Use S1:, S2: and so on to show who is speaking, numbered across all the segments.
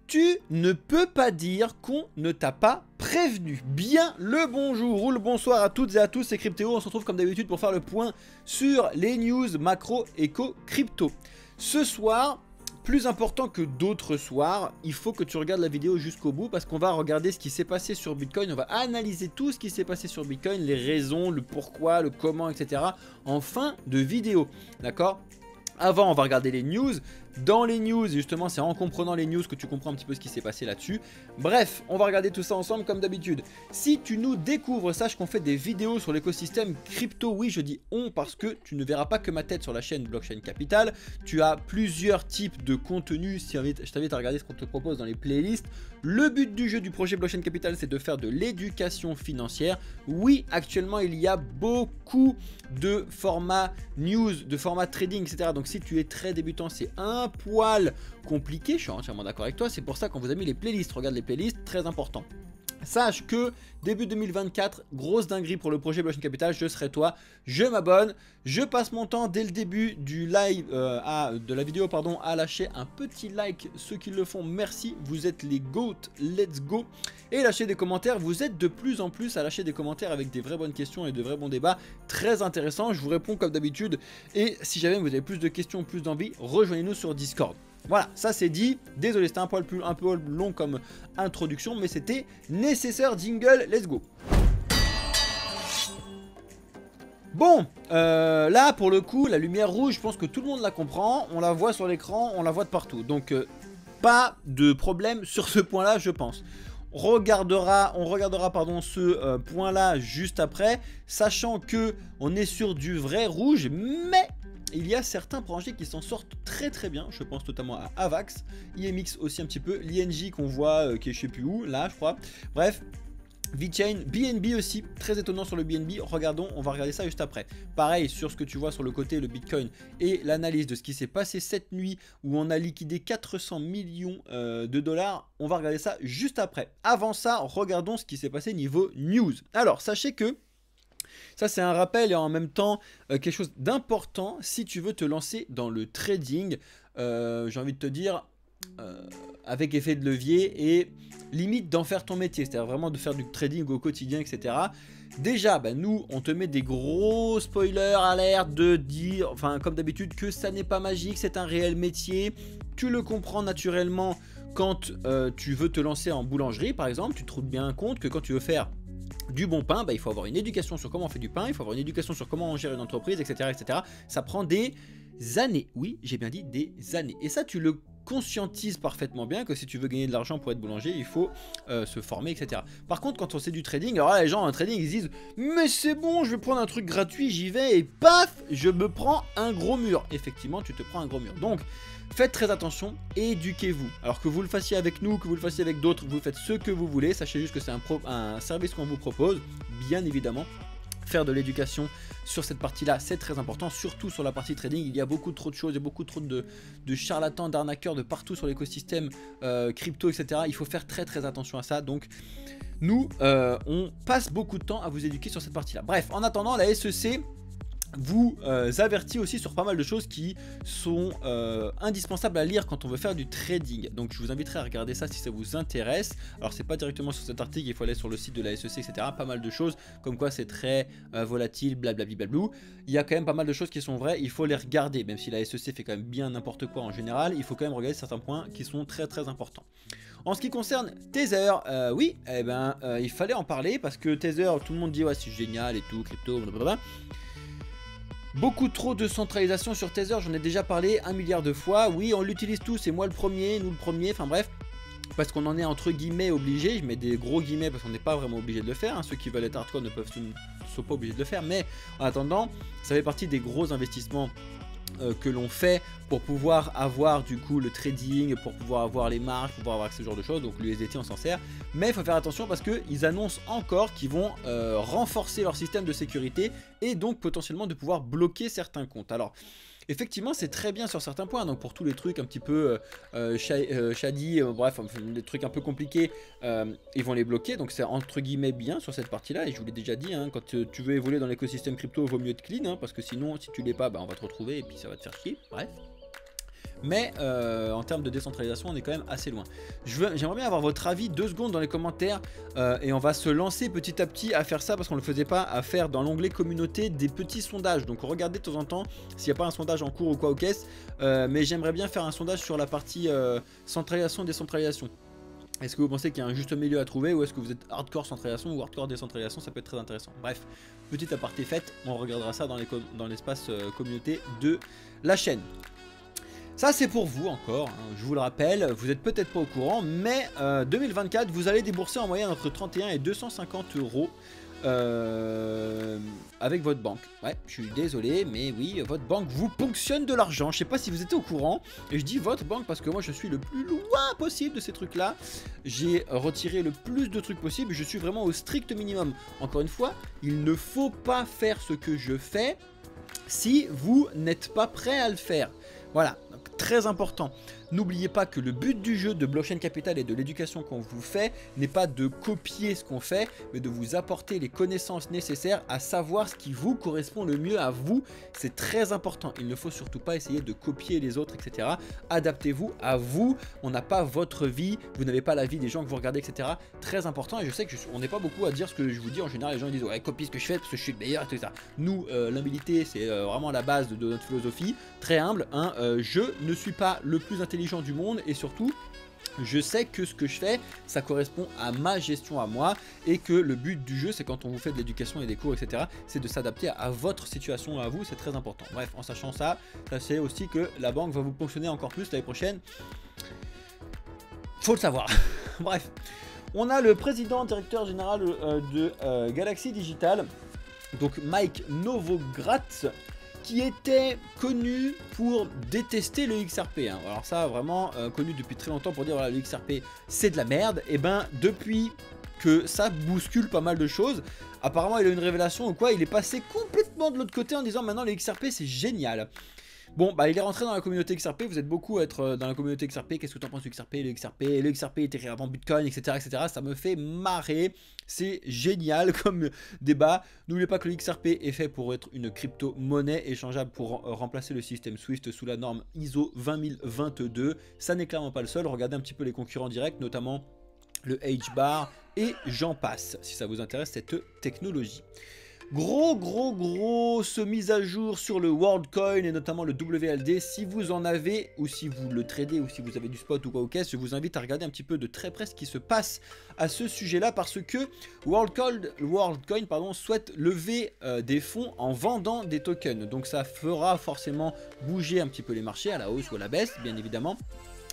S1: Tu ne peux pas dire qu'on ne t'a pas prévenu. Bien le bonjour ou le bonsoir à toutes et à tous, c'est Cryptéo. On se retrouve comme d'habitude pour faire le point sur les news macro éco crypto. Ce soir, plus important que d'autres soirs, il faut que tu regardes la vidéo jusqu'au bout parce qu'on va regarder ce qui s'est passé sur Bitcoin. On va analyser tout ce qui s'est passé sur Bitcoin, les raisons, le pourquoi, le comment, etc. en fin de vidéo. D'accord ? Avant, on va regarder les news. Dans les news, justement, c'est en comprenant les news que tu comprends un petit peu ce qui s'est passé là-dessus. Bref, on va regarder tout ça ensemble comme d'habitude. Si tu nous découvres, sache qu'on fait des vidéos sur l'écosystème crypto. Oui, je dis on parce que tu ne verras pas que ma tête sur la chaîne Blockchain Capital. Tu as plusieurs types de contenus. Je t'invite à regarder ce qu'on te propose dans les playlists. Le but du jeu du projet Blockchain Capital, c'est de faire de l'éducation financière. Oui, actuellement, il y a beaucoup de formats news, de formats trading, etc. Donc, si tu es très débutant, c'est un poil compliqué. Je suis entièrement d'accord avec toi. C'est pour ça qu'on vous a mis les playlists. Regarde les playlists, très important. Sache que début 2024, grosse dinguerie pour le projet Blockchain Capital, je serai toi, je m'abonne, je passe mon temps dès le début du live, de la vidéo pardon, à lâcher un petit like, ceux qui le font, merci, vous êtes les GOAT, let's go, et lâchez des commentaires, vous êtes de plus en plus à lâcher des commentaires avec des vraies bonnes questions et de vrais bons débats, très intéressants, je vous réponds comme d'habitude, et si jamais vous avez plus de questions, plus d'envie, rejoignez-nous sur Discord. Voilà, ça c'est dit. Désolé, c'était un peu long comme introduction, mais c'était nécessaire. Jingle, let's go. Bon, là pour le coup, la lumière rouge, je pense que tout le monde la comprend. On la voit sur l'écran, on la voit de partout. Donc, pas de problème sur ce point-là, je pense. On regardera ce point-là juste après, sachant que on est sur du vrai rouge, mais il y a certains projets qui s'en sortent très très bien. Je pense notamment à Avax, IMX aussi un petit peu, l'INJ qu'on voit qui est je sais plus où, là je crois. Bref, VeChain, BNB aussi, très étonnant sur le BNB. Regardons, on va regarder ça juste après. Pareil sur ce que tu vois sur le côté, le Bitcoin et l'analyse de ce qui s'est passé cette nuit où on a liquidé 400 millions de dollars. On va regarder ça juste après. Avant ça, regardons ce qui s'est passé niveau news. Alors, sachez que ça c'est un rappel et en même temps quelque chose d'important si tu veux te lancer dans le trading, j'ai envie de te dire avec effet de levier et limite d'en faire ton métier, c'est-à-dire vraiment de faire du trading au quotidien, etc. Déjà, nous on te met des gros spoilers alertes de dire, enfin comme d'habitude, que ça n'est pas magique, c'est un réel métier, tu le comprends naturellement quand tu veux te lancer en boulangerie par exemple, tu te rends bien compte que quand tu veux faire du bon pain, il faut avoir une éducation sur comment on fait du pain, il faut avoir une éducation sur comment on gère une entreprise, etc. etc. Ça prend des années, oui, j'ai bien dit des années. Et ça, tu le conscientises parfaitement bien que si tu veux gagner de l'argent pour être boulanger, il faut se former, etc. Par contre, quand on sait du trading, alors là, les gens en trading, ils disent « Mais c'est bon, je vais prendre un truc gratuit, j'y vais et paf, je me prends un gros mur. » Effectivement, tu te prends un gros mur. Donc, faites très attention, éduquez-vous. Alors que vous le fassiez avec nous, que vous le fassiez avec d'autres, vous faites ce que vous voulez. Sachez juste que c'est un service qu'on vous propose, bien évidemment. Faire de l'éducation sur cette partie-là, c'est très important, surtout sur la partie trading. Il y a beaucoup trop de choses, il y a beaucoup trop de charlatans, d'arnaqueurs de partout sur l'écosystème crypto, etc. Il faut faire très très attention à ça. Donc, nous, on passe beaucoup de temps à vous éduquer sur cette partie-là. Bref, en attendant, la SEC vous avertit aussi sur pas mal de choses qui sont indispensables à lire quand on veut faire du trading. Donc je vous inviterai à regarder ça si ça vous intéresse. Alors c'est pas directement sur cet article, il faut aller sur le site de la SEC, etc. Pas mal de choses comme quoi c'est très volatile, blablabla. Il y a quand même pas mal de choses qui sont vraies, il faut les regarder. Même si la SEC fait quand même bien n'importe quoi en général, il faut quand même regarder certains points qui sont très très importants. En ce qui concerne Tether, oui, il fallait en parler parce que Tether, tout le monde dit ouais c'est génial et tout, crypto, blablabla. Beaucoup trop de centralisation sur Tether, j'en ai déjà parlé 1 milliard de fois. Oui, on l'utilise tous, c'est moi le premier, nous le premier, enfin bref. Parce qu'on en est entre guillemets obligé, je mets des gros guillemets parce qu'on n'est pas vraiment obligé de le faire. Ceux qui veulent être hardcore ne sont pas obligés de le faire. Mais en attendant, ça fait partie des gros investissements que l'on fait pour pouvoir avoir du coup le trading, pour pouvoir avoir les marges, pour pouvoir avoir ce genre de choses. Donc l'USDT on s'en sert, mais il faut faire attention parce qu'ils annoncent encore qu'ils vont renforcer leur système de sécurité et donc potentiellement de pouvoir bloquer certains comptes. Alors effectivement c'est très bien sur certains points, donc pour tous les trucs un petit peu shady, bref des trucs un peu compliqués, ils vont les bloquer, donc c'est entre guillemets bien sur cette partie là. Et je vous l'ai déjà dit, quand tu veux évoluer dans l'écosystème crypto, il vaut mieux être clean, parce que sinon si tu l'es pas, on va te retrouver et puis ça va te faire chier, bref. mais en termes de décentralisation, on est quand même assez loin. J'aimerais bien avoir votre avis 2 secondes dans les commentaires, et on va se lancer petit à petit à faire ça parce qu'on ne le faisait pas, à faire dans l'onglet communauté des petits sondages. Donc regardez de temps en temps s'il n'y a pas un sondage en cours ou quoi au caisse, mais j'aimerais bien faire un sondage sur la partie centralisation décentralisation. Est-ce que vous pensez qu'il y a un juste milieu à trouver, ou est-ce que vous êtes hardcore centralisation ou hardcore décentralisation? Ça peut être très intéressant. Bref, petite aparté faite, on regardera ça dans l'espace communauté de la chaîne. Ça c'est pour vous encore, hein, je vous le rappelle, vous n'êtes peut-être pas au courant, mais 2024 vous allez débourser en moyenne entre 31 et 250 euros avec votre banque. Ouais, je suis désolé, mais oui, votre banque vous ponctionne de l'argent. Je sais pas si vous étiez au courant, et je dis votre banque parce que moi je suis le plus loin possible de ces trucs là. J'ai retiré le plus de trucs possible, je suis vraiment au strict minimum. Encore une fois, il ne faut pas faire ce que je fais si vous n'êtes pas prêt à le faire. Voilà, donc très important. N'oubliez pas que le but du jeu de Blockchain Capital et de l'éducation qu'on vous fait n'est pas de copier ce qu'on fait, mais de vous apporter les connaissances nécessaires à savoir ce qui vous correspond le mieux à vous. C'est très important. Il ne faut surtout pas essayer de copier les autres, etc. Adaptez-vous à vous. On n'a pas votre vie. Vous n'avez pas la vie des gens que vous regardez, etc. Très important. Et je sais qu'on n'est pas beaucoup à dire ce que je vous dis. En général, les gens disent ouais, copie ce que je fais parce que je suis le meilleur, etc. Nous, l'humilité, c'est vraiment la base de notre philosophie. Très humble. Hein, je ne suis pas le plus intelligent du monde, et surtout je sais que ce que je fais ça correspond à ma gestion à moi, et que le but du jeu, c'est quand on vous fait de l'éducation et des cours, etc., c'est de s'adapter à votre situation à vous. C'est très important. Bref, en sachant ça, sachez aussi que la banque va vous ponctionner encore plus l'année prochaine, faut le savoir. Bref, on a le président directeur général de Galaxy Digital, donc Mike Novogratz, qui était connu pour détester le XRP. Hein. Alors ça, vraiment connu depuis très longtemps pour dire voilà, le XRP c'est de la merde. Et ben depuis que ça bouscule pas mal de choses, apparemment il a eu une révélation ou quoi, il est passé complètement de l'autre côté en disant maintenant le XRP c'est génial. Bon, bah il est rentré dans la communauté XRP, vous êtes beaucoup à être dans la communauté XRP, qu'est-ce que tu en penses du XRP, le XRP était avant Bitcoin, etc., etc. Ça me fait marrer, c'est génial comme débat. N'oubliez pas que le XRP est fait pour être une crypto-monnaie échangeable pour remplacer le système Swift sous la norme ISO 20022. Ça n'est clairement pas le seul, regardez un petit peu les concurrents directs, notamment le H-Bar et j'en passe, si ça vous intéresse cette technologie. Grosse mise à jour sur le WorldCoin et notamment le WLD. Si vous en avez, ou si vous le tradez, ou si vous avez du spot ou quoi au caisse, je vous invite à regarder un petit peu de très près ce qui se passe à ce sujet là, parce que WorldCoin souhaite lever des fonds en vendant des tokens. Donc ça fera forcément bouger un petit peu les marchés à la hausse ou à la baisse, bien évidemment.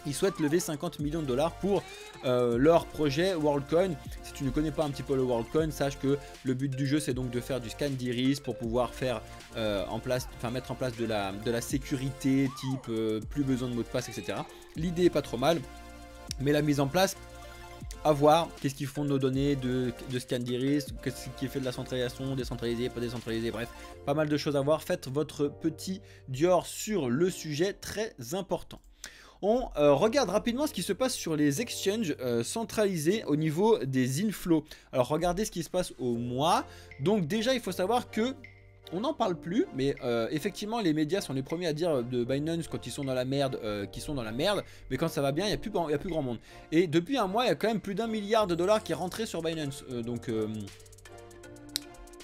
S1: Ils souhaitent lever 50 millions de dollars pour leur projet WorldCoin. Si tu ne connais pas un petit peu le WorldCoin, sache que le but du jeu c'est donc de faire du scan d'iris pour pouvoir faire mettre en place de la sécurité type plus besoin de mot de passe, etc. L'idée est pas trop mal, mais la mise en place, à voir. Qu'est-ce qu'ils font de nos données de scan d'iris, qu'est-ce qui est fait de la centralisation, décentralisée, pas décentralisée, bref, pas mal de choses à voir. Faites votre petit Dior sur le sujet, très important. On regarde rapidement ce qui se passe sur les exchanges centralisés au niveau des inflows. Alors regardez ce qui se passe au mois. Donc déjà il faut savoir que on n'en parle plus, mais effectivement les médias sont les premiers à dire de Binance quand ils sont dans la merde, qu'ils sont dans la merde, mais quand ça va bien il n'y a plus grand monde. Et depuis un mois il y a quand même plus d'1 milliard de dollars qui est rentré sur Binance,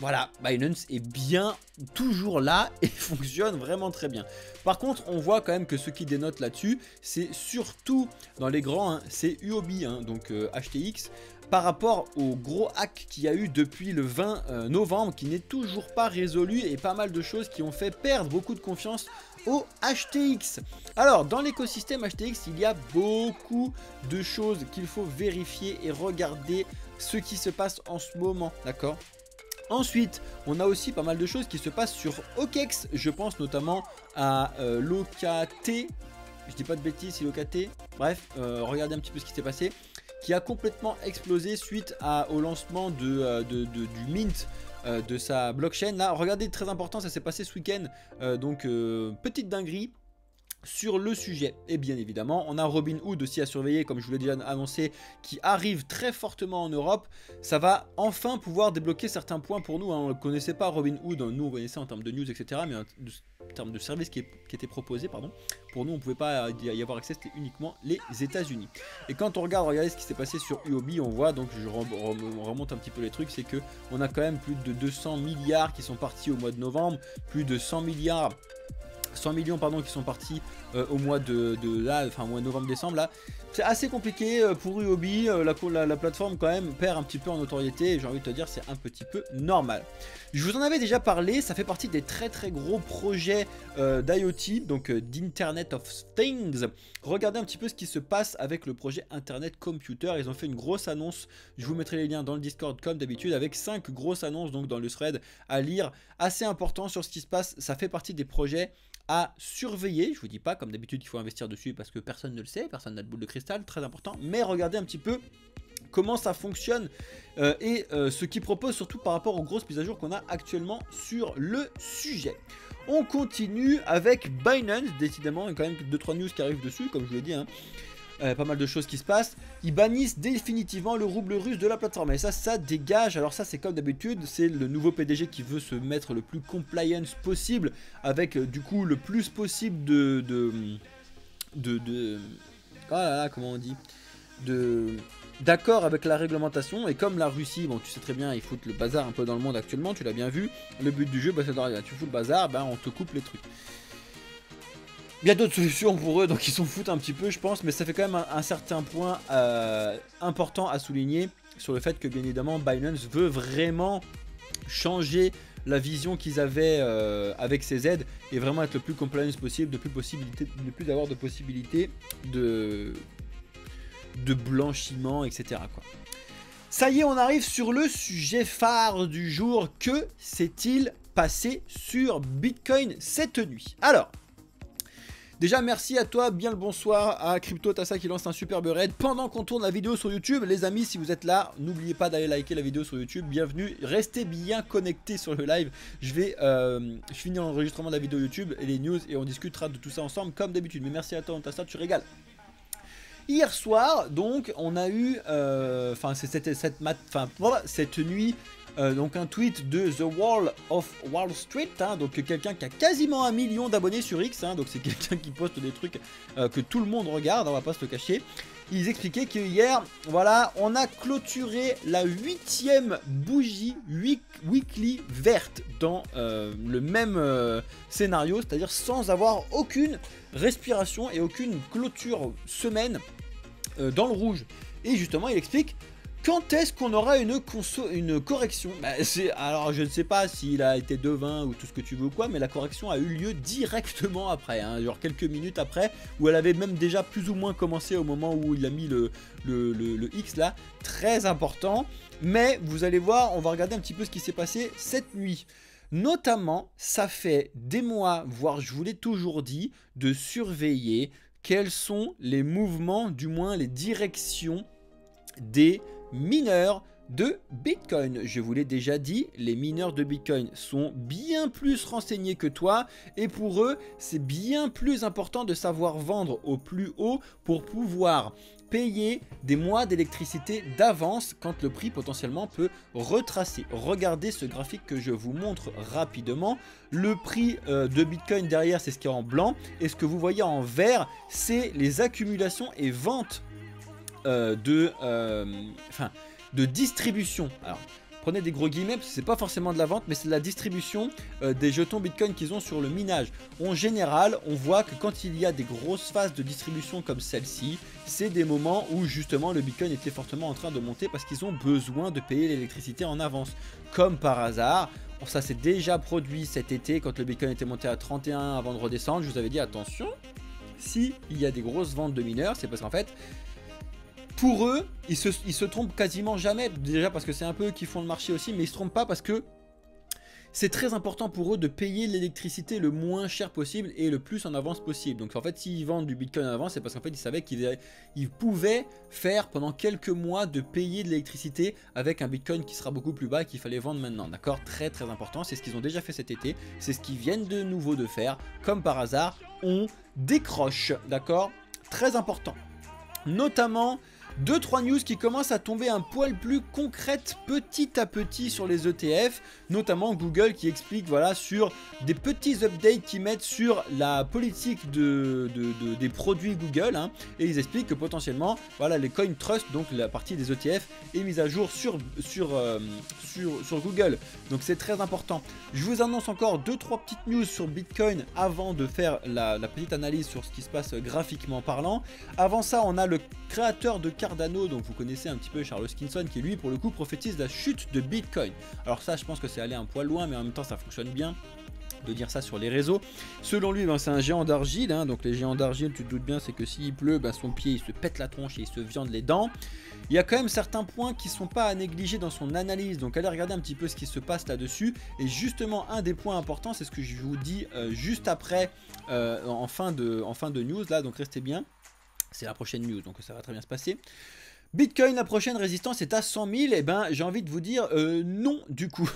S1: voilà, Binance est bien toujours là et fonctionne vraiment très bien. Par contre, on voit quand même que ce qui dénote là-dessus, c'est surtout dans les grands, hein, c'est UOB, hein, donc HTX, par rapport au gros hack qu'il y a eu depuis le 20 novembre, qui n'est toujours pas résolu, et pas mal de choses qui ont fait perdre beaucoup de confiance au HTX. Alors, dans l'écosystème HTX, il y a beaucoup de choses qu'il faut vérifier et regarder ce qui se passe en ce moment, d'accord ? Ensuite, on a aussi pas mal de choses qui se passent sur OKEx. Je pense notamment à l'OKT. Je dis pas de bêtises, c'est l'OKT. Bref, regardez un petit peu ce qui s'est passé. Qui a complètement explosé suite au lancement du mint de sa blockchain. Là, regardez, très important, ça s'est passé ce week-end. Donc, petite dinguerie. sur le sujet. Et bien évidemment, on a Robinhood aussi à surveiller, comme je vous l'ai déjà annoncé, qui arrive très fortement en Europe. Ça va enfin pouvoir débloquer certains points pour nous, hein. On ne connaissait pas Robinhood, nous on connaissait en termes de news, etc. Mais en termes de services qui était proposé, pardon, pour nous on ne pouvait pas y avoir accès, c'était uniquement les États-Unis. Et quand on regardez ce qui s'est passé sur UOB, on voit, donc je remonte un petit peu les trucs, c'est que on a quand même plus de 200 milliards qui sont partis au mois de novembre, plus de 100 millions pardon, qui sont partis au mois de là, enfin au mois de novembre-décembre là. C'est assez compliqué pour UOB, la plateforme quand même perd un petit peu en notoriété et j'ai envie de te dire c'est un petit peu normal. Je vous en avais déjà parlé, ça fait partie des très gros projets d'IoT, donc d'Internet of Things. Regardez un petit peu ce qui se passe avec le projet Internet Computer, ils ont fait une grosse annonce, je vous mettrai les liens dans le Discord comme d'habitude, avec 5 grosses annonces donc dans le thread à lire, assez important sur ce qui se passe, ça fait partie des projets à surveiller. Je vous dis pas comme d'habitude qu'il faut investir dessus parce que personne ne le sait, personne n'a de boule de cristal, très important, mais regardez un petit peu comment ça fonctionne et ce qu'ils proposent surtout par rapport aux grosses mises à jour qu'on a actuellement sur le sujet. On continue avec Binance, décidément, il y a quand même 2-3 news qui arrivent dessus, comme je vous l'ai dit, hein. Pas mal de choses qui se passent. Ils bannissent définitivement le rouble russe de la plateforme. Et ça dégage. Alors ça, c'est comme d'habitude. C'est le nouveau PDG qui veut se mettre le plus compliance possible. Avec du coup le plus possible ah, comment on dit, d'accord avec la réglementation. Et comme la Russie, bon tu sais très bien, ils foutent le bazar un peu dans le monde actuellement. Tu l'as bien vu. Le but du jeu, bah, c'est de tu fous le bazar, bah, on te coupe les trucs. Il y a d'autres solutions pour eux, donc ils s'en foutent un petit peu je pense, mais ça fait quand même un certain point important à souligner sur le fait que bien évidemment Binance veut vraiment changer la vision qu'ils avaient avec ces aides et vraiment être le plus compliance possible, ne plus avoir de possibilité de blanchiment, etc. quoi. Ça y est, on arrive sur le sujet phare du jour. Que s'est-il passé sur Bitcoin cette nuit? Alors, déjà merci à toi, bien le bonsoir à Crypto Tassa qui lance un superbe raid pendant qu'on tourne la vidéo sur YouTube. Les amis, si vous êtes là, n'oubliez pas d'aller liker la vidéo sur YouTube, bienvenue, restez bien connectés sur le live. Je finis l'enregistrement de la vidéo YouTube et les news et on discutera de tout ça ensemble comme d'habitude. Mais merci à toi Tassa, tu régales. Hier soir, donc, on a eu, cette nuit, donc un tweet de The Wall of Wall Street, hein, donc quelqu'un qui a quasiment 1 million d'abonnés sur X, hein, donc c'est quelqu'un qui poste des trucs que tout le monde regarde, on va pas se le cacher. Ils expliquaient que hier, voilà, on a clôturé la 8e bougie weekly verte dans le même scénario, c'est-à-dire sans avoir aucune respiration et aucune clôture semaine dans le rouge. Et justement, il explique quand est-ce qu'on aura une correction. Alors, je ne sais pas s'il a été devin ou tout ce que tu veux ou quoi, mais la correction a eu lieu directement après, hein, genre quelques minutes après, où elle avait même déjà plus ou moins commencé au moment où il a mis le X là. Très important. Mais vous allez voir, on va regarder un petit peu ce qui s'est passé cette nuit. Notamment, ça fait des mois, voire je vous l'ai toujours dit, de surveiller quels sont les mouvements, du moins les directions des mineurs de Bitcoin. Je vous l'ai déjà dit, les mineurs de Bitcoin sont bien plus renseignés que toi et pour eux, c'est bien plus important de savoir vendre au plus haut pour pouvoir payer des mois d'électricité d'avance quand le prix potentiellement peut retracer. Regardez ce graphique que je vous montre rapidement. Le prix de Bitcoin derrière, c'est ce qui est en blanc et ce que vous voyez en vert, c'est les accumulations et ventes de distribution. Alors, prenez des gros guillemets parce que c'est pas forcément de la vente, mais c'est de la distribution des jetons Bitcoin qu'ils ont sur le minage. En général, on voit que quand il y a des grosses phases de distribution comme celle-ci, c'est des moments où justement le Bitcoin était fortement en train de monter parce qu'ils ont besoin de payer l'électricité en avance. Comme par hasard, ça s'est déjà produit cet été quand le Bitcoin était monté à 31 avant de redescendre. Je vous avais dit attention, si il y a des grosses ventes de mineurs, c'est parce qu'en fait, pour eux, ils se trompent quasiment jamais. Déjà parce que c'est un peu eux qui font le marché aussi, mais ils se trompent pas parce que c'est très important pour eux de payer l'électricité le moins cher possible et le plus en avance possible. Donc en fait, s'ils vendent du Bitcoin en avance, c'est parce qu'en fait, ils savaient qu'ils pouvaient faire pendant quelques mois de payer de l'électricité avec un Bitcoin qui sera beaucoup plus bas et qu'il fallait vendre maintenant. D'accord? Très très important, c'est ce qu'ils ont déjà fait cet été, c'est ce qu'ils viennent de nouveau de faire. Comme par hasard, on décroche, d'accord? Très important. Notamment 2-3 news qui commencent à tomber un poil plus concrètes petit à petit sur les ETF, notamment Google qui explique voilà sur des petits updates qu'ils mettent sur la politique des produits Google, hein, et ils expliquent que potentiellement voilà les coin trust, donc la partie des ETF est mise à jour sur Google, donc c'est très important. Je vous annonce encore 2-3 petites news sur Bitcoin avant de faire la petite analyse sur ce qui se passe graphiquement parlant. Avant ça, on a le créateur de Cardano, donc vous connaissez un petit peu Charles Hoskinson, qui lui pour le coup prophétise la chute de Bitcoin. Alors ça, je pense que c'est allé un poil loin, mais en même temps ça fonctionne bien de dire ça sur les réseaux. Selon lui, ben, c'est un géant d'argile, hein, donc les géants d'argile, tu te doutes bien, c'est que s'il pleut, ben, son pied il se pète la tronche et il se viande les dents. Il y a quand même certains points qui ne sont pas à négliger dans son analyse, donc allez regarder un petit peu ce qui se passe là-dessus. Et justement, un des points importants, c'est ce que je vous dis juste après, en fin de news, là, donc restez bien. C'est la prochaine news, donc ça va très bien se passer. Bitcoin, la prochaine résistance est à 100 000. Et ben, j'ai envie de vous dire non, du coup.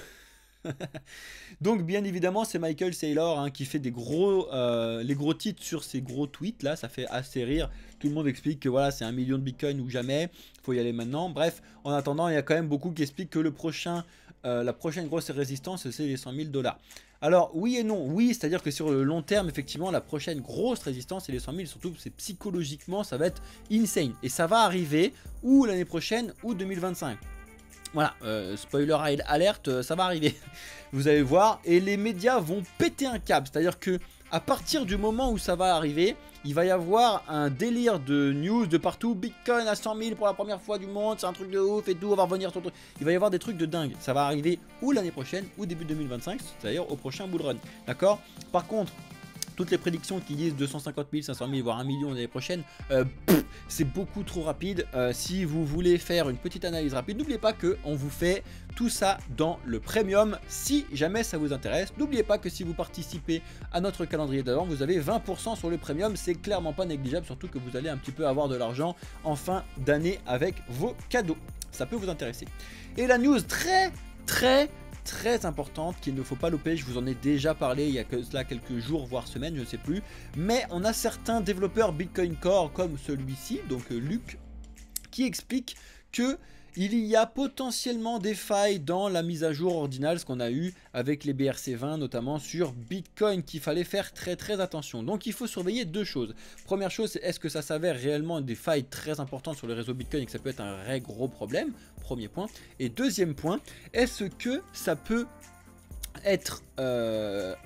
S1: Donc, bien évidemment, c'est Michael Saylor hein, qui fait les gros titres sur ces gros tweets. Là, ça fait assez rire. Tout le monde explique que voilà, c'est 1 million de Bitcoin ou jamais. Il faut y aller maintenant. Bref, en attendant, il y a quand même beaucoup qui expliquent que la prochaine grosse résistance, c'est les 100 000 $. Alors oui et non, oui, c'est à dire que sur le long terme effectivement la prochaine grosse résistance c'est les 100 000, surtout c'est psychologiquement ça va être insane et ça va arriver ou l'année prochaine ou 2025. Voilà, spoiler alerte, ça va arriver, vous allez voir, et les médias vont péter un câble, c'est-à-dire que à partir du moment où ça va arriver, il va y avoir un délire de news de partout. Bitcoin à 100 000 pour la première fois du monde, c'est un truc de ouf et tout, on va revenir sur le truc. Il va y avoir des trucs de dingue. Ça va arriver ou l'année prochaine ou début 2025, c'est-à-dire au prochain bull run. D'accord? Par contre, toutes les prédictions qui disent 250 000, 500 000, voire 1 million l'année prochaine, c'est beaucoup trop rapide. Si vous voulez faire une petite analyse rapide, n'oubliez pas qu'on vous fait tout ça dans le premium si jamais ça vous intéresse. N'oubliez pas que si vous participez à notre calendrier d'avant, vous avez 20% sur le premium. C'est clairement pas négligeable, surtout que vous allez un petit peu avoir de l'argent en fin d'année avec vos cadeaux. Ça peut vous intéresser. Et la news très importante qu'il ne faut pas louper, je vous en ai déjà parlé il y a que cela quelques jours voire semaines, je ne sais plus, mais on a certains développeurs Bitcoin Core comme celui-ci, donc Luc, qui explique que il y a potentiellement des failles dans la mise à jour ordinale, ce qu'on a eu avec les BRC20 notamment sur Bitcoin, qu'il fallait faire très attention. Donc il faut surveiller deux choses. Première chose, c'est est-ce que ça s'avère réellement des failles très importantes sur le réseau Bitcoin et que ça peut être un vrai gros problème, premier point. Et deuxième point, est-ce que ça peut être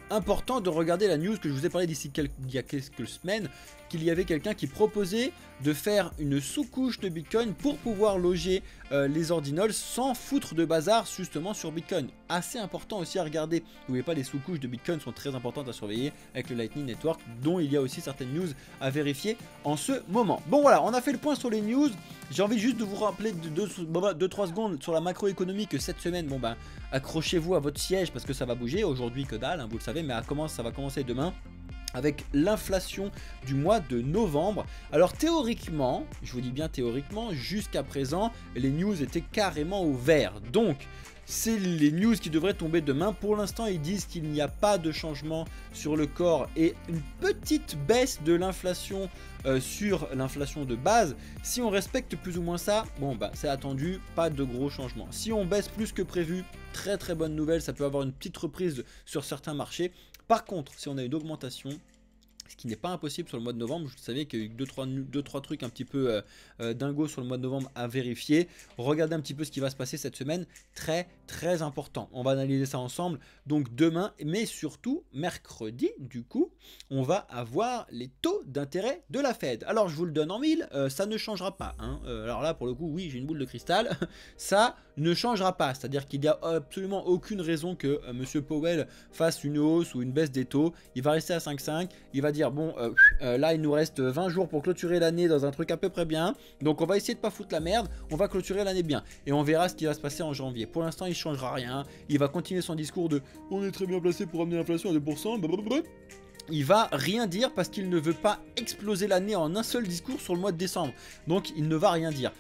S1: important de regarder la news que je vous ai parlé il y a quelques semaines, qu'il y avait quelqu'un qui proposait de faire une sous-couche de Bitcoin pour pouvoir loger les ordinals sans foutre de bazar justement sur Bitcoin. Assez important aussi à regarder. N'oubliez pas, les sous-couches de Bitcoin sont très importantes à surveiller avec le Lightning Network, dont il y a aussi certaines news à vérifier en ce moment. Bon voilà, on a fait le point sur les news. J'ai envie juste de vous rappeler 2-3 secondes sur la macroéconomie que cette semaine, bon ben, accrochez-vous à votre siège parce que ça va bouger. Aujourd'hui que dalle, hein, vous le savez, mais ça va commencer demain avec l'inflation du mois de novembre. Alors théoriquement, je vous dis bien théoriquement, jusqu'à présent, les news étaient carrément au vert. Donc, c'est les news qui devraient tomber demain. Pour l'instant, ils disent qu'il n'y a pas de changement sur le corps et une petite baisse de l'inflation sur l'inflation de base. Si on respecte plus ou moins ça, bon bah c'est attendu, pas de gros changements. Si on baisse plus que prévu, très bonne nouvelle, ça peut avoir une petite reprise sur certains marchés. Par contre, si on a une augmentation, ce qui n'est pas impossible sur le mois de novembre, vous savez qu'il y a eu 2-3 trucs un petit peu dingos sur le mois de novembre à vérifier. Regardez un petit peu ce qui va se passer cette semaine, très important. On va analyser ça ensemble, donc demain, mais surtout mercredi, du coup, on va avoir les taux d'intérêt de la Fed. Alors je vous le donne en mille, ça ne changera pas. Hein. Alors là, pour le coup, oui, j'ai une boule de cristal, ça ne changera pas. C'est-à-dire qu'il n'y a absolument aucune raison que M. Powell fasse une hausse ou une baisse des taux. Il va rester à 5,5, il va dire dire bon là il nous reste 20 jours pour clôturer l'année dans un truc à peu près bien, donc on va essayer de pas foutre la merde, on va clôturer l'année bien et on verra ce qui va se passer en janvier. Pour l'instant il changera rien, il va continuer son discours de on est très bien placé pour amener l'inflation à 2%, blablabla. Il va rien dire parce qu'il ne veut pas exploser l'année en un seul discours sur le mois de décembre, donc il ne va rien dire.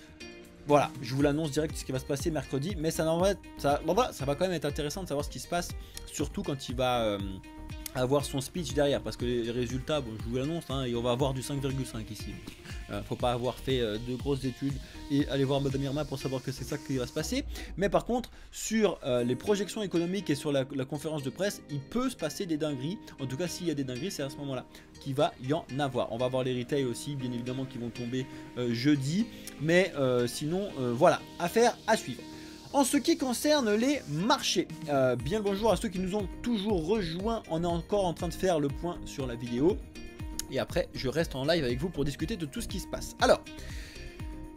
S1: Voilà, je vous l'annonce direct ce qui va se passer mercredi, mais ça va quand même être intéressant de savoir ce qui se passe, surtout quand il va avoir son speech derrière, parce que les résultats, bon, je vous l'annonce, hein, et on va avoir du 5,5 ici. Faut pas avoir fait de grosses études et aller voir Madame Irma pour savoir que c'est ça qui va se passer. Mais par contre, sur les projections économiques et sur la conférence de presse, il peut se passer des dingueries. En tout cas, s'il y a des dingueries, c'est à ce moment-là qu'il va y en avoir. On va voir les retails aussi, bien évidemment, qui vont tomber jeudi. Mais sinon, voilà, affaire à suivre. En ce qui concerne les marchés, bien le bonjour à ceux qui nous ont toujours rejoints. On est encore en train de faire le point sur la vidéo. Et après, je reste en live avec vous pour discuter de tout ce qui se passe. Alors,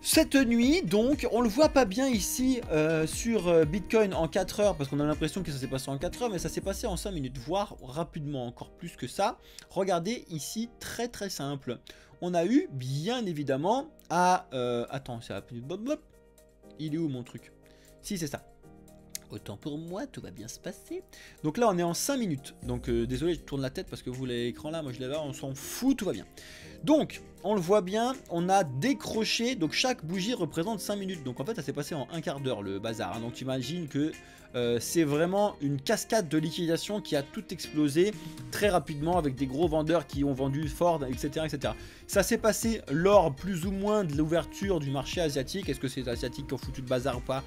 S1: cette nuit, donc, on le voit pas bien ici sur Bitcoin en 4 heures, parce qu'on a l'impression que ça s'est passé en 4 heures, mais ça s'est passé en 5 minutes, voire rapidement, encore plus que ça. Regardez ici, très très simple. On a eu, bien évidemment, attends, c'est rapide. Il est où mon truc? Si, c'est ça. Autant pour moi, tout va bien se passer. Donc là, on est en 5 minutes. Donc désolé, je tourne la tête parce que vous l'avez l'écran là, moi je l'ai là, on s'en fout, tout va bien. Donc, on le voit bien, on a décroché. Donc chaque bougie représente 5 minutes. Donc en fait, ça s'est passé en un quart d'heure le bazar. Hein. Donc tu imagines que c'est vraiment une cascade de liquidation qui a tout explosé très rapidement avec des gros vendeurs qui ont vendu Ford, etc. etc. Ça s'est passé lors plus ou moins de l'ouverture du marché asiatique. Est-ce que c'est les Asiatiques qui ont foutu le bazar ou pas?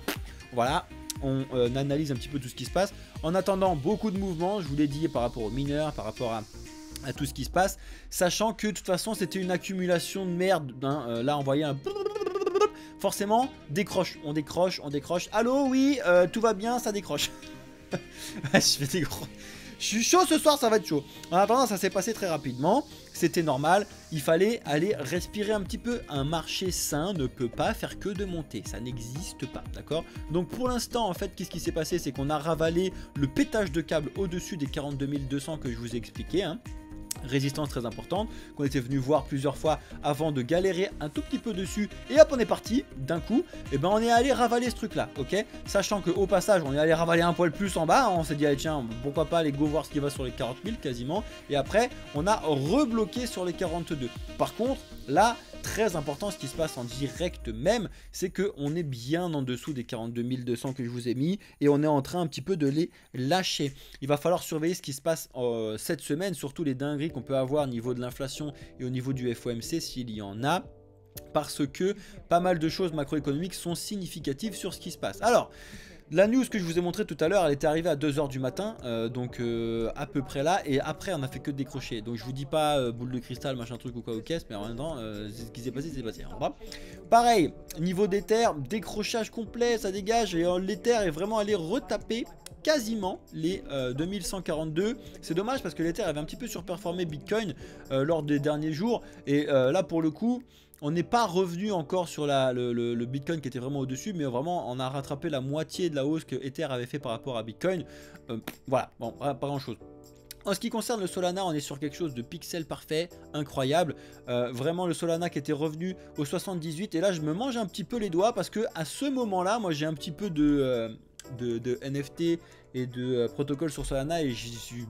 S1: Voilà. On analyse un petit peu tout ce qui se passe. En attendant, beaucoup de mouvements, je vous l'ai dit, par rapport aux mineurs, par rapport à tout ce qui se passe, sachant que de toute façon c'était une accumulation de merde. Hein. Là on voyait un... Forcément, décroche, on décroche, on décroche. Allô, oui, tout va bien, ça décroche. Je fais des gros... Je suis chaud ce soir, ça va être chaud. En attendant, ça s'est passé très rapidement. C'était normal. Il fallait aller respirer un petit peu. Un marché sain ne peut pas faire que de monter. Ça n'existe pas, d'accord? Donc pour l'instant, en fait, qu'est-ce qui s'est passé? C'est qu'on a ravalé le pétage de câble au-dessus des 42 200 que je vous ai expliqué. Hein. Résistance très importante qu'on était venu voir plusieurs fois avant de galérer un tout petit peu dessus et hop on est parti d'un coup. Et ben on est allé ravaler ce truc là, ok, sachant que au passage on est allé ravaler un poil plus en bas, hein. On s'est dit allez tiens pourquoi pas aller go voir ce qui va sur les 40 000 quasiment, et après on a rebloqué sur les 42. Par contre là très important, ce qui se passe en direct même, c'est que on est bien en dessous des 42 200 que je vous ai mis et on est en train un petit peu de les lâcher. Il va falloir surveiller ce qui se passe cette semaine, surtout les dingueries qu'on peut avoir au niveau de l'inflation et au niveau du FOMC s'il y en a, parce que pas mal de choses macroéconomiques sont significatives sur ce qui se passe. Alors la news que je vous ai montré tout à l'heure, elle était arrivée à 2 h du matin, donc à peu près là, et après on a fait que décrocher. Donc je vous dis pas boule de cristal, machin truc ou quoi aux caisses, mais en même temps, c'est ce qui s'est passé, c'est passé. Hein. Pareil, niveau d'Ether, décrochage complet, ça dégage, et l'Ether est vraiment allé retaper quasiment les 2142. C'est dommage parce que l'Ether avait un petit peu surperformé Bitcoin lors des derniers jours, et là pour le coup on n'est pas revenu encore sur le Bitcoin qui était vraiment au-dessus, mais vraiment on a rattrapé la moitié de la hausse que Ether avait fait par rapport à Bitcoin. Voilà, bon, pas grand-chose. En ce qui concerne le Solana, on est sur quelque chose de pixel parfait, incroyable. Vraiment le Solana qui était revenu au 78, et là je me mange un petit peu les doigts parce que à ce moment-là, moi j'ai un petit peu de NFT et de protocole sur Solana et j'y suis...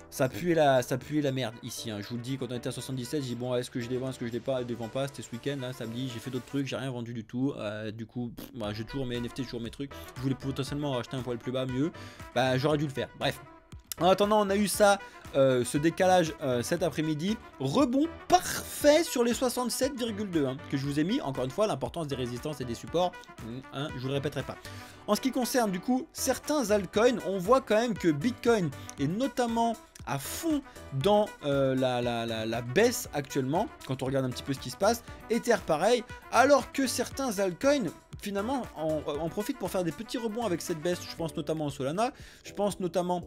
S1: Ça puait la merde ici, hein. Je vous le dis, quand on était à 77, j'ai dit bon, est-ce que je les vends, est-ce que je les vends pas, c'était ce week-end, là, samedi, j'ai fait d'autres trucs, j'ai rien vendu du tout, du coup, bah, j'ai toujours mes NFT, toujours mes trucs, je voulais potentiellement acheter un poil plus bas, mieux, bah j'aurais dû le faire, bref. En attendant, on a eu ça, ce décalage cet après-midi, rebond parfait sur les 67,2 hein, que je vous ai mis. Encore une fois, l'importance des résistances et des supports, hein, je vous le répéterai pas. En ce qui concerne du coup certains altcoins, on voit quand même que Bitcoin est notamment à fond dans la baisse actuellement, quand on regarde un petit peu ce qui se passe. Ether pareil, alors que certains altcoins finalement en profitent pour faire des petits rebonds avec cette baisse. Je pense notamment au Solana, je pense notamment...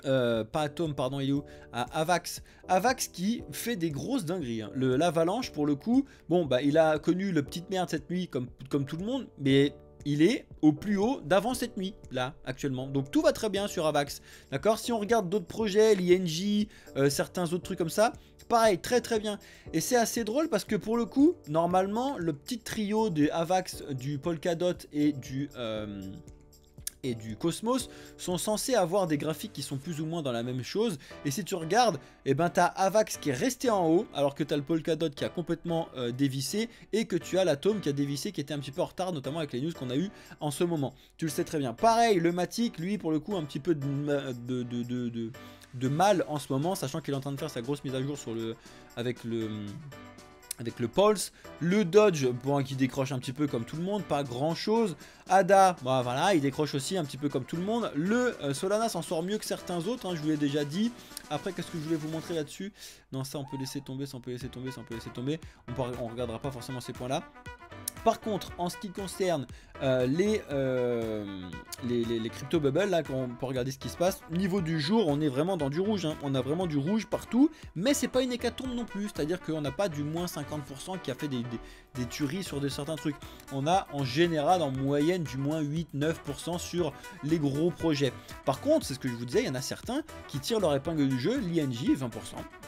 S1: pas Atom, pardon, il est où? À Avax. Avax qui fait des grosses dingueries. Hein. L'avalanche, pour le coup, bon, bah, il a connu le petite merde cette nuit, comme tout le monde, mais il est au plus haut d'avant cette nuit, là, actuellement. Donc tout va très bien sur Avax, d'accord? Si on regarde d'autres projets, l'INJ, certains autres trucs comme ça, pareil, très très bien. Et c'est assez drôle parce que pour le coup, normalement, le petit trio des Avax, du Polkadot et du Cosmos sont censés avoir des graphiques qui sont plus ou moins dans la même chose. Et si tu regardes, eh ben, tu as Avax qui est resté en haut, alors que tu as le Polkadot qui a complètement dévissé, et que tu as l'Atom qui a dévissé, qui était un petit peu en retard, notamment avec les news qu'on a eu en ce moment. Tu le sais très bien. Pareil, le Matic, lui, pour le coup, un petit peu de mal en ce moment, sachant qu'il est en train de faire sa grosse mise à jour sur avec le Pulse. Le Dodge, bon, qui décroche un petit peu comme tout le monde, pas grand chose. ADA, bah, voilà, il décroche aussi un petit peu comme tout le monde. Le Solana s'en sort mieux que certains autres, hein, je vous l'ai déjà dit. Après, qu'est-ce que je voulais vous montrer là-dessus? Non, ça on peut laisser tomber, ça on peut laisser tomber, ça on peut laisser tomber. On regardera pas forcément ces points là. Par contre, en ce qui concerne les crypto bubbles, là, quand on peut regarder ce qui se passe, niveau du jour, on est vraiment dans du rouge, hein. On a vraiment du rouge partout, mais c'est pas une hécatombe non plus, c'est-à-dire qu'on n'a pas du moins 50% qui a fait des tueries sur certains trucs. On a en général, en moyenne, du moins 8-9% sur les gros projets. Par contre, c'est ce que je vous disais, il y en a certains qui tirent leur épingle du jeu. L'INJ, 20%,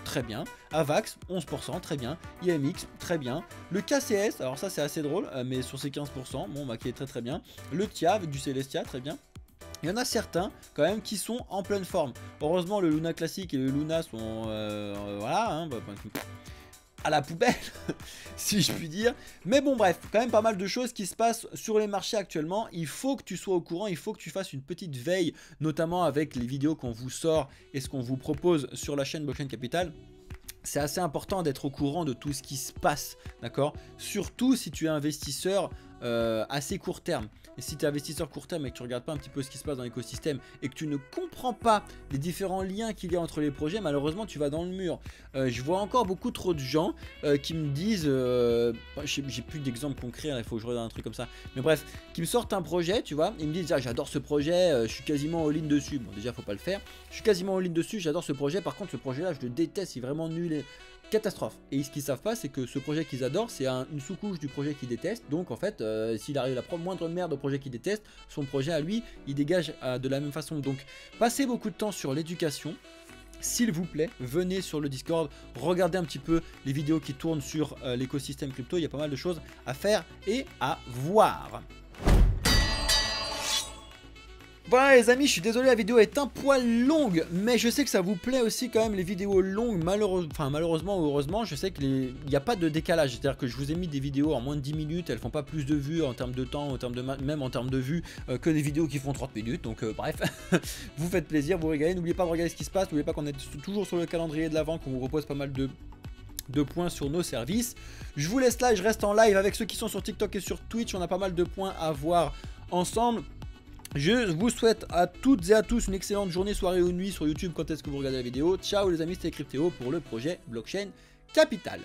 S1: très bien. Avax, 11%, très bien. IMX, très bien. Le KCS, alors ça c'est assez drôle, mais sur ces 15%, bon bah qui est très très bien. Le TIA avec du Celestia, très bien. Il y en a certains quand même qui sont en pleine forme. Heureusement le Luna classique et le Luna sont voilà, hein, à la poubelle si je puis dire. Mais bon bref, quand même pas mal de choses qui se passent sur les marchés actuellement. Il faut que tu sois au courant, il faut que tu fasses une petite veille, notamment avec les vidéos qu'on vous sort et ce qu'on vous propose sur la chaîne Blockchain Capital. C'est assez important d'être au courant de tout ce qui se passe, d'accord? Surtout si tu es investisseur assez court terme. Et si tu es investisseur court terme et que tu ne regardes pas un petit peu ce qui se passe dans l'écosystème et que tu ne comprends pas les différents liens qu'il y a entre les projets, malheureusement tu vas dans le mur. Je vois encore beaucoup trop de gens qui me disent, j'ai plus d'exemples concrets, il faut que je regarde un truc comme ça, mais bref, qui me sortent un projet, tu vois, ils me disent ah, j'adore ce projet, je suis quasiment all-in dessus. Bon déjà faut pas le faire, je suis quasiment all-in dessus, j'adore ce projet, par contre ce projet là je le déteste, il est vraiment nul et catastrophe. Et ce qu'ils savent pas, c'est que ce projet qu'ils adorent, c'est une sous-couche du projet qu'ils détestent. Donc en fait, s'il arrive la moindre merde au projet qu'ils détestent, son projet à lui, il dégage de la même façon. Donc passez beaucoup de temps sur l'éducation. S'il vous plaît, venez sur le Discord, regardez un petit peu les vidéos qui tournent sur l'écosystème crypto. Il y a pas mal de choses à faire et à voir. Voilà les amis, je suis désolé, la vidéo est un poil longue, mais je sais que ça vous plaît aussi quand même les vidéos longues, malheureusement ou heureusement, je sais qu'il n'y a pas de décalage, c'est-à-dire que je vous ai mis des vidéos en moins de 10 minutes, elles font pas plus de vues en termes de temps, même en termes de vues, que des vidéos qui font 30 minutes, donc bref, vous faites plaisir, vous régalez, n'oubliez pas de regarder ce qui se passe, n'oubliez pas qu'on est toujours sur le calendrier de l'avant, qu'on vous propose pas mal de points sur nos services. Je vous laisse là, je reste en live avec ceux qui sont sur TikTok et sur Twitch, on a pas mal de points à voir ensemble. Je vous souhaite à toutes et à tous une excellente journée, soirée ou nuit sur YouTube quand est-ce que vous regardez la vidéo. Ciao les amis, c'était Cryptéo pour le projet Blockchain Capital.